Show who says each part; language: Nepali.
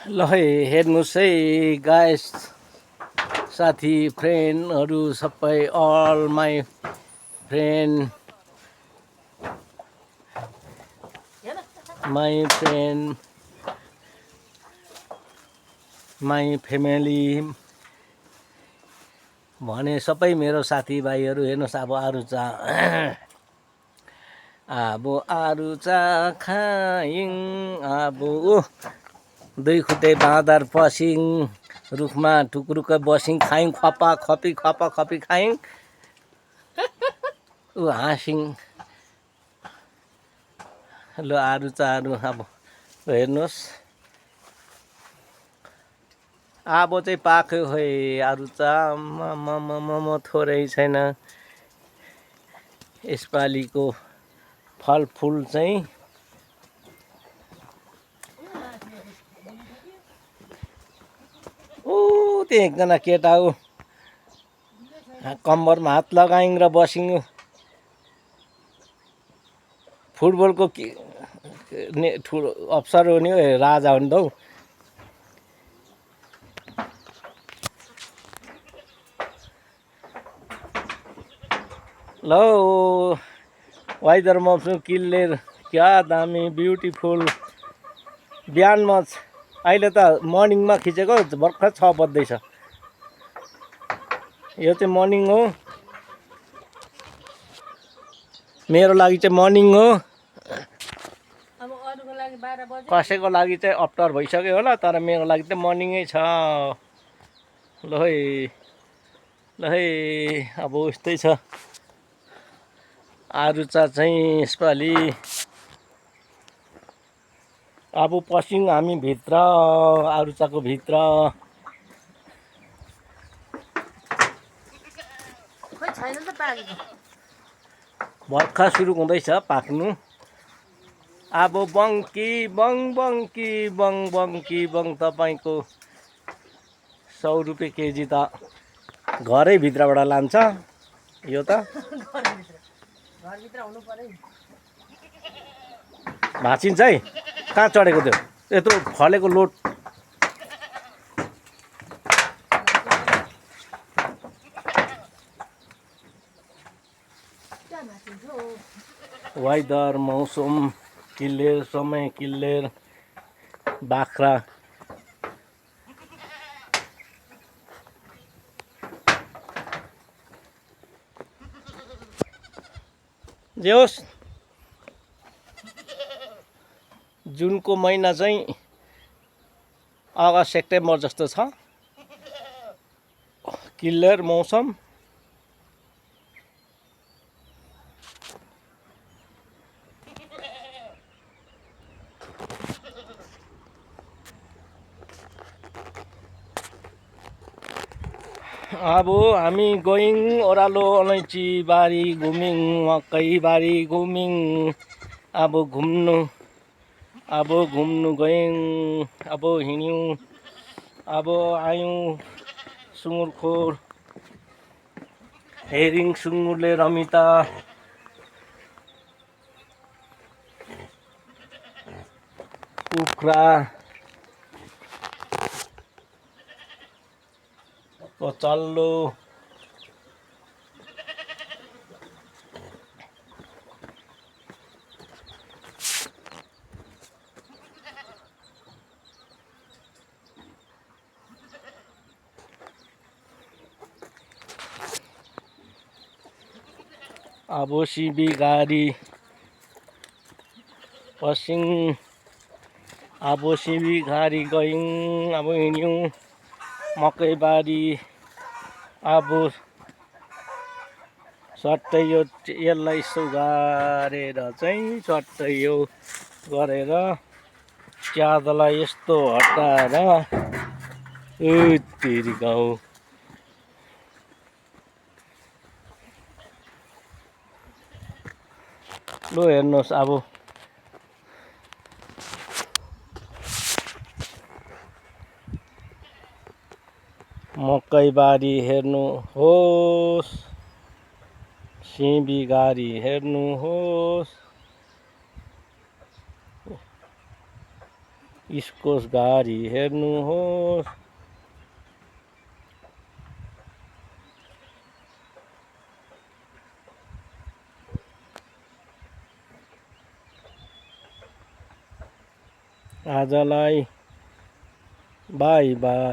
Speaker 1: ल है हेर्नुहोस् है गाइस साथी फ्रेन्डहरू सबै all my friend my family भने सबै मेरो साथीभाइहरू हेर्नुहोस् अब आरुचा खाइङ अब दुई खुट्टे बाँदर पसिङ रुखमा टुक्रुक्क बसिङ खाइङ खपा खपी खाइङ ऊ हाँसिङ। ल आरुचाहरू अब हेर्नुहोस् अब चाहिँ पाक्यो खोइ आरुचा म थोरै छैन यसपालिको फलफुल चाहिँ त्यहाँ एकजना केटा ऊ कम्मरमा हात लगाइङ र बसिङ फुटबलको ठुलो अफसर हो नि हौ राजा हो नि त हौ। ल वेदर मौसम क्लियर क्या दामी ब्युटिफुल बिहानमा अहिले त मर्निङमा खिचेको भर्खर 6 बज्दैछ। यो चाहिँ मर्निङ हो मेरो लागि चाहिँ मर्निङ हो कसैको लागि चाहिँ अफ्टर भइसक्यो होला तर मेरो लागि चाहिँ मर्निङै छ। ल है अब उस्तै छ आरुचा चाहिँ यसपालि अब पसिङ हामी भित्र आरुचाको भित्र भर्खर सुरु हुँदैछ पाक्नु। अब बङ्की बङ तपाईँको 100 रुपियाँ केजी त घरै भित्रबाट लान्छ यो त भाँचिन्छ है कहाँ चढेको त्यो यत्रो फलेको लोड वेदर मौसम क्लियर समय क्लियर बाख्रा जे होस् जुनको महिना चाहिँ अगस्त सेप्टेम्बर जस्तो छ क्लियर मौसम। अब हामी गइङ ओह्रालो अलैँची बारी घुमिङ मकै बारी घुमिङ अब घुम्नु गयौँ अब हिँड्यौँ अब आयौँ सुँगुरखोर हेरिङ सुँगुरले रमिता कुखुरा चल्लो अब सिबी गाडी पसिङ अब सिबी गाडी गयौँ अब हिँड्यौँ मकैबारी अब सट्टै यसलाई यसो गारेर चाहिँ सट्टै यो गरेर च्यादलाई यस्तो हटाएर तेरी गाउँ ल हेर्नुहोस् अब मकैबारी हेर्नुहोस् सिबी गाडी हेर्नुहोस् इस्कोस घारी हेर्नुहोस्। आजलाई बाई बाई।